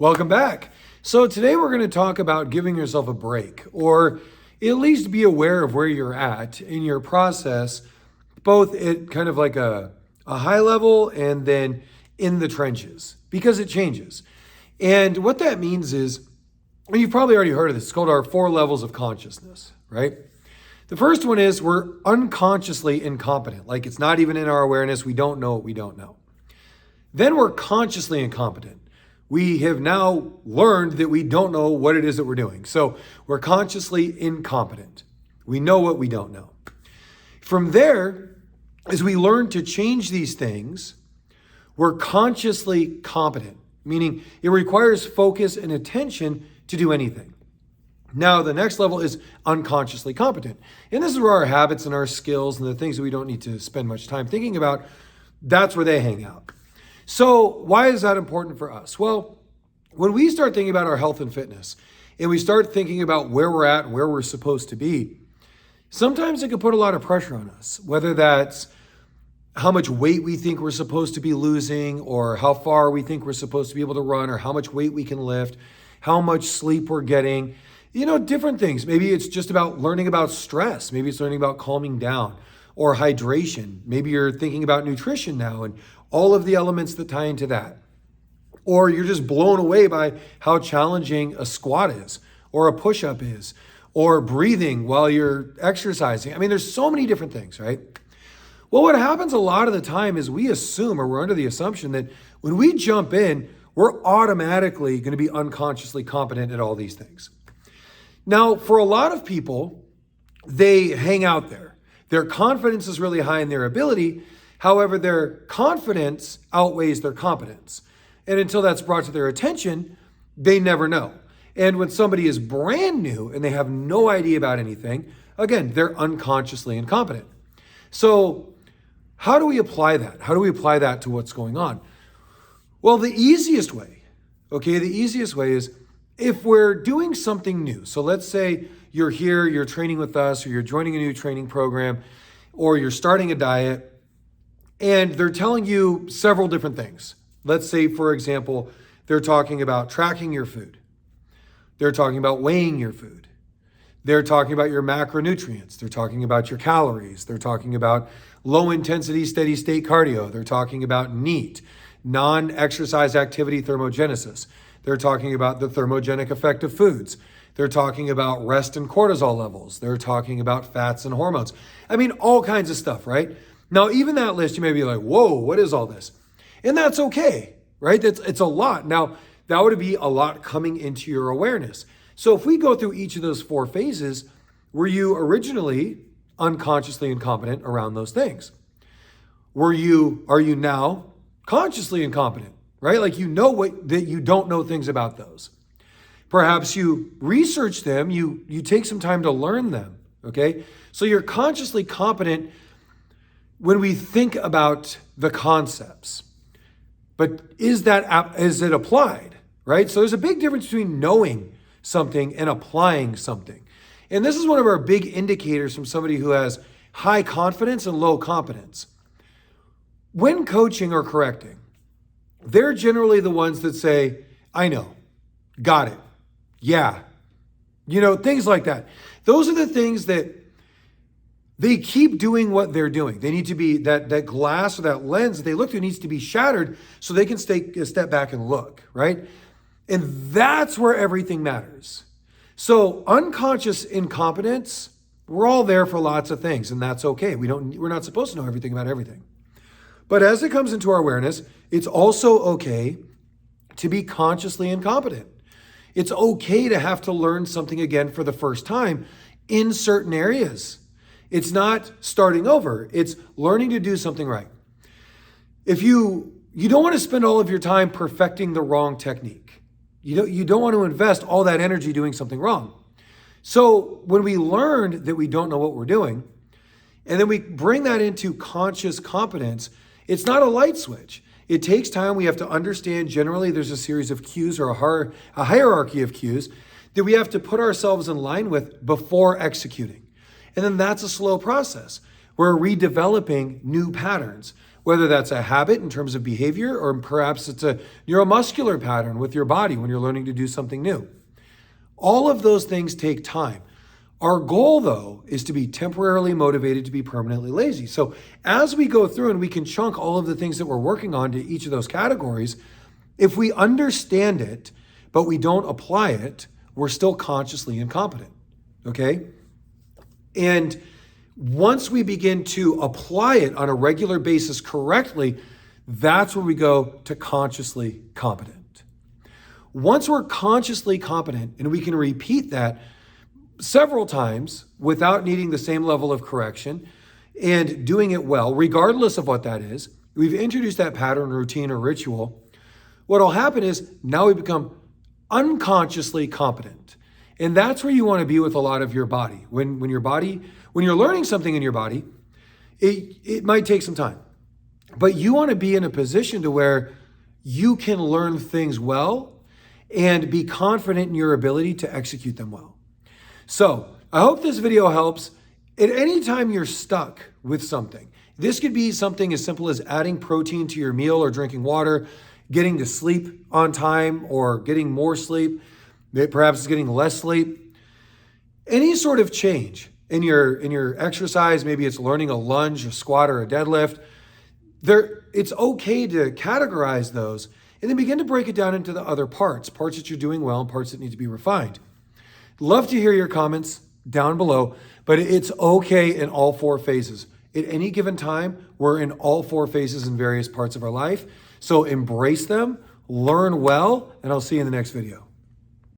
Welcome back. So today we're going to talk about giving yourself a break, or at least be aware of where you're at in your process, both at kind of like a high level and then in the trenches, because it changes. And what that means is, well, you've probably already heard of this, it's called our 4 levels of consciousness, right? The first one is we're unconsciously incompetent, like it's not even in our awareness, we don't know what we don't know. Then we're consciously incompetent. We have now learned that we don't know what it is that we're doing. So we're consciously incompetent. We know what we don't know. From there, as we learn to change these things, we're consciously competent, meaning it requires focus and attention to do anything. Now, the next level is unconsciously competent. And this is where our habits and our skills and the things that we don't need to spend much time thinking about, that's where they hang out. So why is that important for us? Well, when we start thinking about our health and fitness, and we start thinking about where we're at and where we're supposed to be, sometimes it can put a lot of pressure on us, whether that's how much weight we think we're supposed to be losing, or how far we think we're supposed to be able to run, or how much weight we can lift, how much sleep we're getting, different things. Maybe it's just about learning about stress. Maybe it's learning about calming down or hydration. Maybe you're thinking about nutrition now and all of the elements that tie into that. Or you're just blown away by how challenging a squat is, or a push-up is, or breathing while you're exercising. I mean, there's so many different things, right? Well, what happens a lot of the time is we assume, or we're under the assumption that when we jump in, we're automatically going to be unconsciously competent at all these things. Now, for a lot of people, they hang out there. Their confidence is really high in their ability. However, their confidence outweighs their competence. And until that's brought to their attention, they never know. And when somebody is brand new and they have no idea about anything, again, they're unconsciously incompetent. So how do we apply that? How do we apply that to what's going on? Well, the easiest way is if we're doing something new. So let's say you're here, you're training with us, or you're joining a new training program, or you're starting a diet, and they're telling you several different things. Let's say, for example, they're talking about tracking your food. They're talking about weighing your food. They're talking about your macronutrients. They're talking about your calories. They're talking about low intensity, steady state cardio. They're talking about NEAT, non-exercise activity thermogenesis. They're talking about the thermogenic effect of foods. They're talking about rest and cortisol levels. They're talking about fats and hormones. I mean, all kinds of stuff, right? Now, even that list, you may be like, whoa, what is all this? And that's okay, right? It's a lot. Now, that would be a lot coming into your awareness. So if we go through each of those 4 phases, were you originally unconsciously incompetent around those things? Are you now consciously incompetent, right? Like that you don't know things about those. Perhaps you research them, you take some time to learn them, okay? So you're consciously competent when we think about the concepts. But is it applied, right? So there's a big difference between knowing something and applying something. And this is one of our big indicators from somebody who has high confidence and low competence. When coaching or correcting, they're generally the ones that say, I know, got it, yeah. Things like that. Those are the things that they keep doing what they're doing. They need to be, that glass or that lens that they look through needs to be shattered so they can take a step back and look, right? And that's where everything matters. So unconscious incompetence, we're all there for lots of things, and that's okay. We're not supposed to know everything about everything. But as it comes into our awareness, it's also okay to be consciously incompetent. It's okay to have to learn something again for the first time in certain areas. It's not starting over. It's learning to do something right. If you don't want to spend all of your time perfecting the wrong technique. You don't want to invest all that energy doing something wrong. So when we learned that we don't know what we're doing, and then we bring that into conscious competence, it's not a light switch. It takes time. We have to understand generally there's a series of cues or a hierarchy of cues that we have to put ourselves in line with before executing. And then that's a slow process. We're redeveloping new patterns. whether that's a habit in terms of behavior, or perhaps it's a neuromuscular pattern with your body when you're learning to do something new. All of those things take time. Our goal, though, is to be temporarily motivated to be permanently lazy. So as we go through and we can chunk all of the things that we're working on to each of those categories, if we understand it, but we don't apply it, we're still consciously incompetent, okay? And once we begin to apply it on a regular basis correctly, that's where we go to consciously competent. Once we're consciously competent and we can repeat that several times without needing the same level of correction and doing it well, regardless of what that is, we've introduced that pattern, routine, or ritual. What'll happen is now we become unconsciously competent. And that's where you want to be with a lot of your body. When you're learning something in your body, it might take some time. But you want to be in a position to where you can learn things well and be confident in your ability to execute them well. So I hope this video helps. At any time you're stuck with something, this could be something as simple as adding protein to your meal or drinking water, getting to sleep on time or getting more sleep, perhaps getting less sleep. Any sort of change in your exercise, maybe it's learning a lunge, a squat, or a deadlift, it's okay to categorize those and then begin to break it down into the other parts that you're doing well and parts that need to be refined. Love to hear your comments down below, but it's okay in all four phases. At any given time, we're in all four phases in various parts of our life. So embrace them, learn well, and I'll see you in the next video.